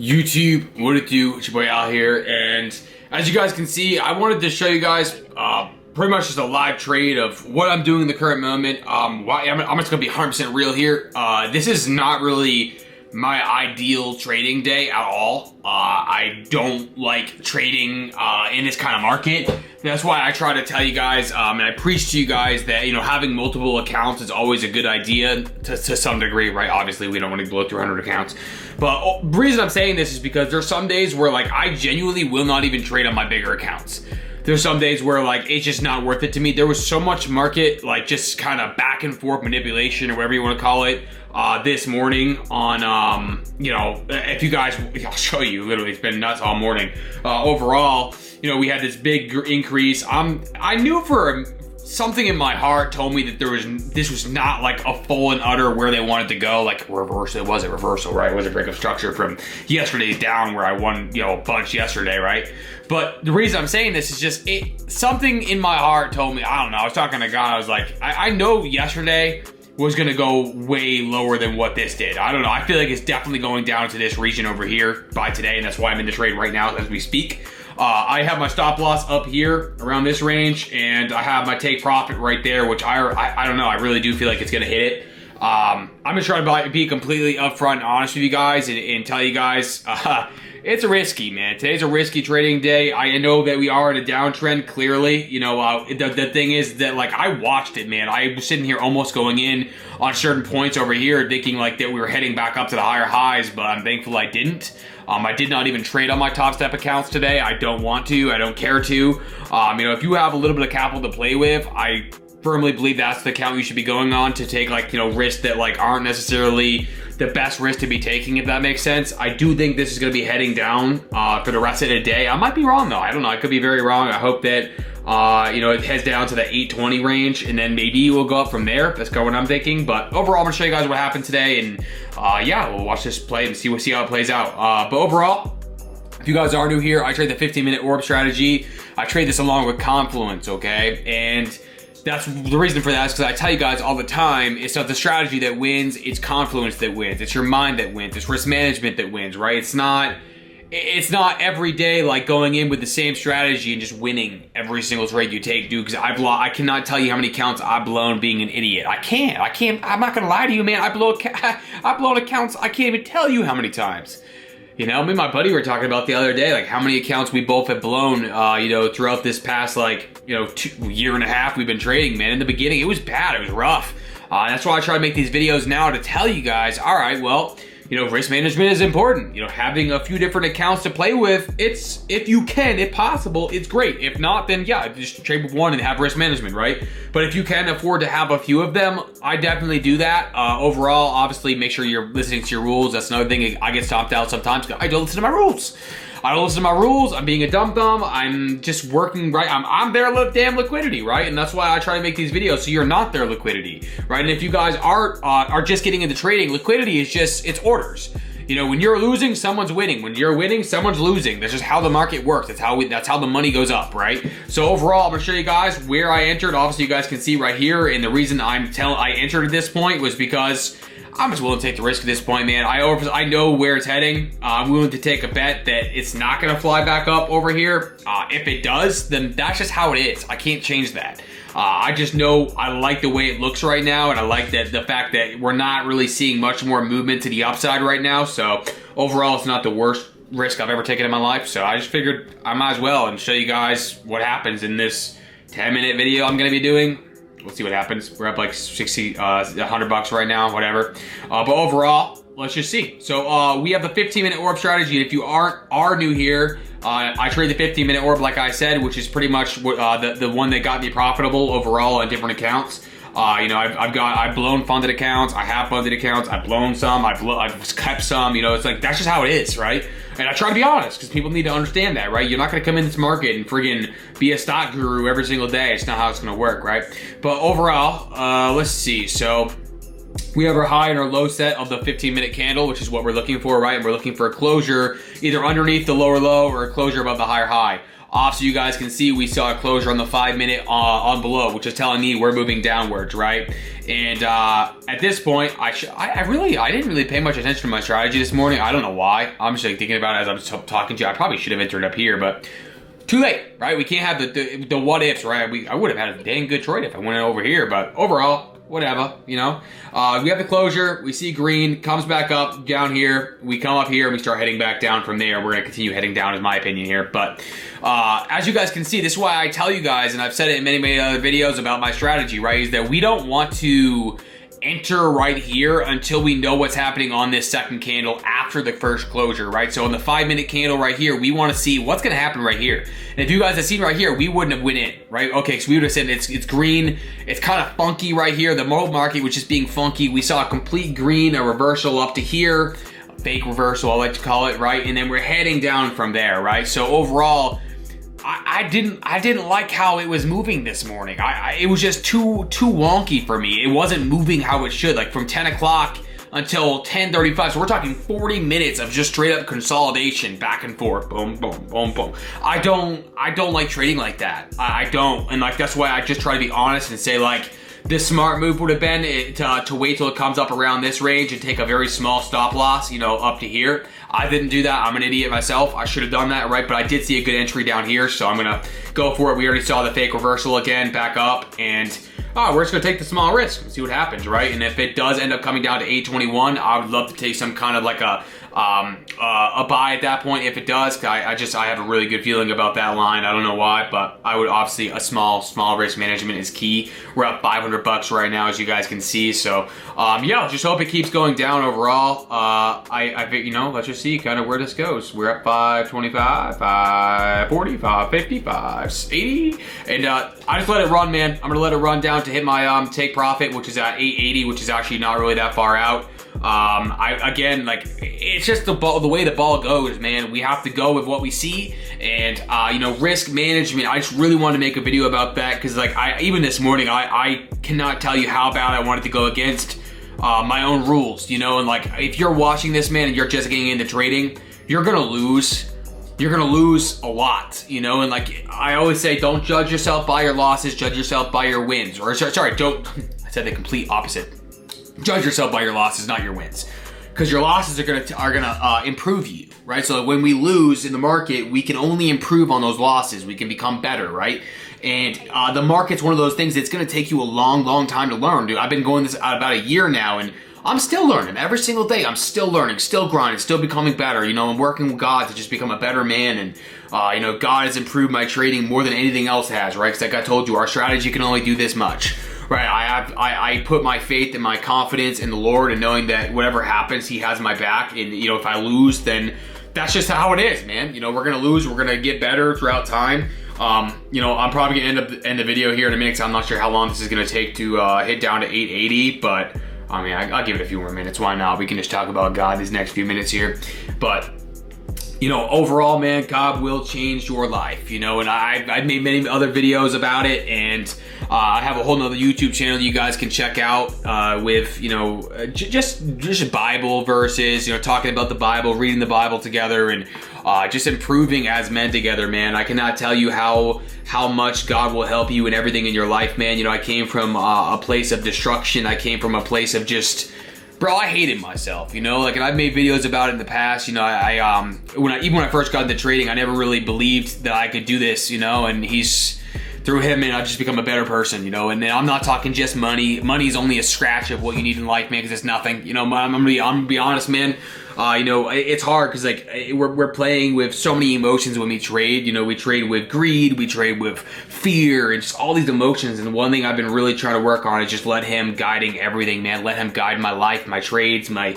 YouTube, what it do? It's your boy Al here, and as you guys can see, I wanted to show you guys pretty much just a live trade of what I'm doing in the current moment. I'm just gonna be 100% real here. This is not really my ideal trading day at all. I don't like trading in this kind of market. That's why I try to tell you guys, and I preach to you guys that, you know, having multiple accounts is always a good idea to some degree, right? Obviously, we don't want to blow through 100 accounts. But the reason I'm saying this is because there's some days where, like, I genuinely will not even trade on my bigger accounts. There's some days where, like, it's just not worth it to me. There was so much market, like, just kind of back and forth manipulation or whatever you want to call it this morning on, you know, if you guys, I'll show you, literally, it's been nuts all morning. Overall, you know, we had this big increase. I knew for something in my heart told me that this was not like a full and utter where they wanted to go, like reversal. It was a reversal, right? It was a break of structure from yesterday's down where I won, you know, a bunch yesterday, right? But the reason I'm saying this is just something in my heart told me, I don't know, I was talking to God, I was like, I know yesterday was gonna go way lower than what this did. I don't know, I feel like it's definitely going down to this region over here by today, and that's why I'm in the trade right now as we speak. I have my stop loss up here around this range, and I have my take profit right there, which I don't know, I really do feel like it's gonna hit it. I'm just trying to be completely upfront and honest with you guys and tell you guys, it's risky, man. Today's a risky trading day. I know that we are in a downtrend, clearly. You know, the thing is that, like, I watched it, man. I was sitting here almost going in on certain points over here thinking, like, that we were heading back up to the higher highs, but I'm thankful I didn't. I did not even trade on my top step accounts today. I don't want to. I don't care to. You know, if you have a little bit of capital to play with, I firmly believe that's the account you should be going on to take, like, you know, risks that, like, aren't necessarily the best risk to be taking, if that makes sense. I do think this is going to be heading down for the rest of the day. I might be wrong, though. I don't know. I could be very wrong. I hope that, you know, it heads down to the 820 range, and then maybe we'll go up from there. That's kind of what I'm thinking. But overall, I'm going to show you guys what happened today, and yeah, we'll watch this play and see how it plays out. But overall, if you guys are new here, I trade the 15-minute orb strategy. I trade this along with Confluence, okay? And that's the reason for that is because I tell you guys all the time, it's not the strategy that wins, it's Confluence that wins. It's your mind that wins. It's risk management that wins, right? It's not every day like going in with the same strategy and just winning every single trade you take, dude, because I cannot tell you how many accounts I've blown being an idiot. I can't. I'm not going to lie to you, man. I've blown accounts, I can't even tell you how many times. You know, me and my buddy were talking about the other day, like how many accounts we both have blown, you know, throughout this past, like, you know, year and a half we've been trading, man. In the beginning, it was bad. It was rough. That's why I try to make these videos now to tell you guys, all right, well, you know, risk management is important. You know, having a few different accounts to play with, it's, if you can, if possible, it's great. If not, then yeah, just trade with one and have risk management, right? But if you can afford to have a few of them, I definitely do that. Overall, obviously, make sure you're listening to your rules. That's another thing. I get stomped out sometimes because I don't listen to my rules. I don't listen to my rules. I'm being a dum-dum. I'm just working, right? I'm their damn liquidity, right? And that's why I try to make these videos so you're not their liquidity, right? And if you guys are just getting into trading, liquidity is just, it's orders. You know, when you're losing, someone's winning. When you're winning, someone's losing. That's just how the market works. That's how the money goes up, right? So overall, I'm gonna show you guys where I entered. Obviously, you guys can see right here. And the reason I entered at this point was because I'm just willing to take the risk at this point, man. I know where it's heading. I'm willing to take a bet that it's not gonna fly back up over here. If it does, then that's just how it is. I can't change that. I just know I like the way it looks right now, and I like that the fact that we're not really seeing much more movement to the upside right now. So overall, it's not the worst risk I've ever taken in my life. So I just figured I might as well and show you guys what happens in this 10-minute video I'm gonna be doing. We'll see what happens. We're up like 60, 100 bucks right now, whatever. But overall, let's just see. So we have the 15-minute orb strategy. And if you are new here, I trade the 15-minute orb, like I said, which is pretty much the one that got me profitable overall on different accounts. You know, I've blown funded accounts. I have funded accounts. I've blown some. I've kept some. You know, it's like, that's just how it is, right? And I try to be honest because people need to understand that, right? You're not going to come in this market and friggin' be a stock guru every single day. It's not how it's going to work, right? But overall, let's see. So We have our high and our low set of the 15-minute candle, which is what we're looking for, right? And we're looking for a closure either underneath the lower low or a closure above the higher high. So you guys can see we saw a closure on the 5-minute on below, which is telling me we're moving downwards, right? And at this point, I didn't really pay much attention to my strategy this morning. I don't know why. I'm just like thinking about it as I'm talking to you. I probably should have entered up here, but too late, right? We can't have the what ifs, right? I would have had a dang good trade if I went over here, but overall, whatever, you know. We have the closure, we see green, comes back up down here, we come up here, and we start heading back down from there. We're gonna continue heading down, is my opinion here. But as you guys can see, this is why I tell you guys, and I've said it in many other videos about my strategy, right, is that we don't want to enter right here until we know what's happening on this second candle after the first closure, right? So in the 5-minute candle right here, we want to see what's going to happen right here. And if you guys have seen right here, we wouldn't have went in, right? Okay, so we would have said it's green. It's kind of funky right here. The whole market was just being funky. We saw a complete green, a reversal up to here, a fake reversal, I like to call it, right? And then we're heading down from there, right? So overall, I didn't like how it was moving this morning. It was just too wonky for me. It wasn't moving how it should. Like from 10 o'clock until 10:35. So we're talking 40 minutes of just straight up consolidation, back and forth, boom, boom, boom, boom. I don't like trading like that. I don't, and like that's why I just try to be honest and say like, this smart move would have been to wait till it comes up around this range and take a very small stop loss, you know, up to here. I didn't do that. I'm an idiot myself. I should have done that, right? But I did see a good entry down here, so I'm gonna go for it. We already saw the fake reversal again, back up, and we're just gonna take the small risk and see what happens, right? And if it does end up coming down to 821, I would love to take some kind of like a buy at that point if it does. I have a really good feeling about that line. I don't know why, but I would obviously a small risk management is key. We're up $500 right now, as you guys can see. So yeah, just hope it keeps going down overall. I think, you know, let's just see kind of where this goes. We're at 525, 540, 550, 580, and I just let it run, man. I'm gonna let it run down to hit my take profit, which is at 880, which is actually not really that far out. Again, like, it's just the way the ball goes, man. We have to go with what we see, and you know, risk management. I just really wanted to make a video about that because, like, even this morning, I cannot tell you how bad I wanted to go against my own rules, you know. And like, if you're watching this, man, and you're just getting into trading, you're gonna lose. You're gonna lose a lot, you know. And like I always say, don't judge yourself by your losses. Judge yourself by your wins. Or sorry, don't. I said the complete opposite. Judge yourself by your losses, not your wins, because your losses are gonna improve you, right? So when we lose in the market, we can only improve on those losses. We can become better, right? And the market's one of those things that's gonna take you a long time to learn, dude. I've been going this about a year now, and I'm still learning every single day. I'm still learning, still grinding, still becoming better. You know, I'm working with God to just become a better man, and you know, God has improved my trading more than anything else has, right? Because like I told you, our strategy can only do this much. Right, I put my faith and my confidence in the Lord, and knowing that whatever happens, He has my back. And you know, if I lose, then that's just how it is, man. You know, we're gonna lose. We're gonna get better throughout time. You know, I'm probably gonna end the video here in a minute, because I'm not sure how long this is gonna take to hit down to 880. But I mean, I'll give it a few more minutes. Why not? We can just talk about God these next few minutes here. But you know, overall, man, God will change your life, you know, and I've made many other videos about it, and I have a whole nother YouTube channel you guys can check out with, you know, just Bible verses, you know, talking about the Bible, reading the Bible together, and just improving as men together, man. I cannot tell you how much God will help you in everything in your life, man. You know, I came from a place of destruction. I came from a place of just, bro, I hated myself, you know, like, and I've made videos about it in the past. You know, even when I first got into trading, I never really believed that I could do this, you know, and through him, man, I've just become a better person, you know. And I'm not talking just money. Money's only a scratch of what you need in life, man, because it's nothing, you know. I'm gonna be honest, man. You know, it's hard because, like, we're playing with so many emotions when we trade. You know, we trade with greed, we trade with fear, and just all these emotions. And one thing I've been really trying to work on is just let Him guiding everything, man. Let Him guide my life, my trades, my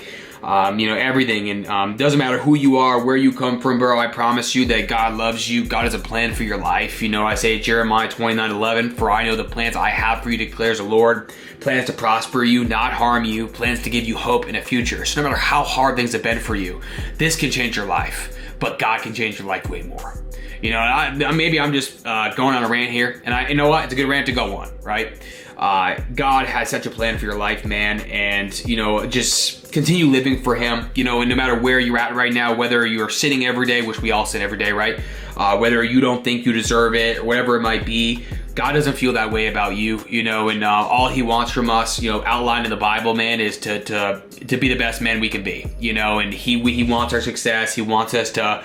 you know, everything. And doesn't matter who you are, where you come from, bro. I promise you that God loves you. God has a plan for your life. You know, I say Jeremiah 29:11, for I know the plans I have for you, declares the Lord. Plans to prosper you, not harm you. Plans to give you hope in a future. So no matter how hard things have been for you, this can change your life. But God can change your life way more. You know, maybe I'm just going on a rant here. And you know what? It's a good rant to go on, right? God has such a plan for your life, man, and, you know, just continue living for him, you know, and no matter where you're at right now, whether you're sinning every day, which we all sin every day, right? Whether you don't think you deserve it or whatever it might be, God doesn't feel that way about you, you know, and all he wants from us, you know, outlined in the Bible, man, is to be the best man we can be, you know, and he wants our success. He wants us to,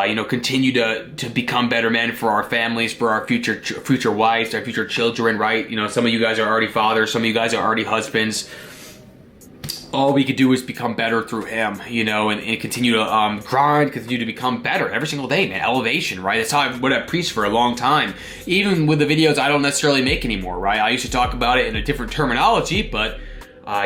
you know, continue to become better men for our families, for our future wives, our future children, right? You know, some of you guys are already fathers, some of you guys are already husbands. All we could do is become better through him, you know, and continue to grind, continue to become better every single day, man. Elevation, right? That's what I've preached for a long time. Even with the videos I don't necessarily make anymore, right? I used to talk about it in a different terminology, but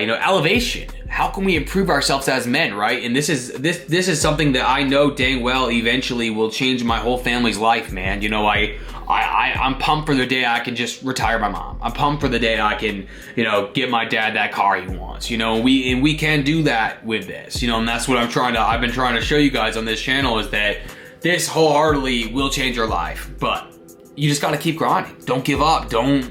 you know, elevation. How can we improve ourselves as men, right? And this is something that I know dang well eventually will change my whole family's life, man. You know, I'm pumped for the day I can just retire my mom. I'm pumped for the day I can, you know, get my dad that car he wants. You know, and we can do that with this. You know, and that's what I've been trying to show you guys on this channel, is that this wholeheartedly will change your life, but you just got to keep grinding. Don't give up. Don't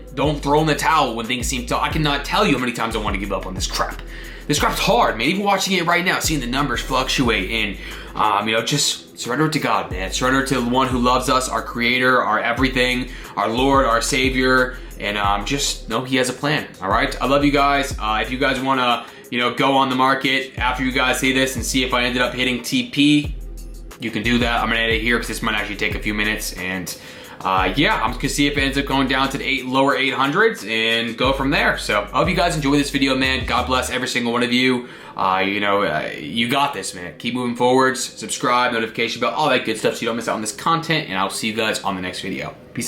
throw in the towel when things seem tough. I cannot tell you how many times I want to give up on this crap. This crap's hard, man. Even watching it right now, seeing the numbers fluctuate, and you know, just surrender it to God, man. Surrender to the one who loves us, our Creator, our everything, our Lord, our Savior, and just know He has a plan. All right. I love you guys. If you guys want to, you know, go on the market after you guys see this and see if I ended up hitting TP, you can do that. I'm gonna edit here because this might actually take a few minutes, and yeah, I'm gonna see if it ends up going down to the lower 800s and go from there. So I hope you guys enjoy this video, man. God bless every single one of you. You know, you got this, man. Keep moving forwards. Subscribe, notification bell, all that good stuff so you don't miss out on this content. And I'll see you guys on the next video. Peace.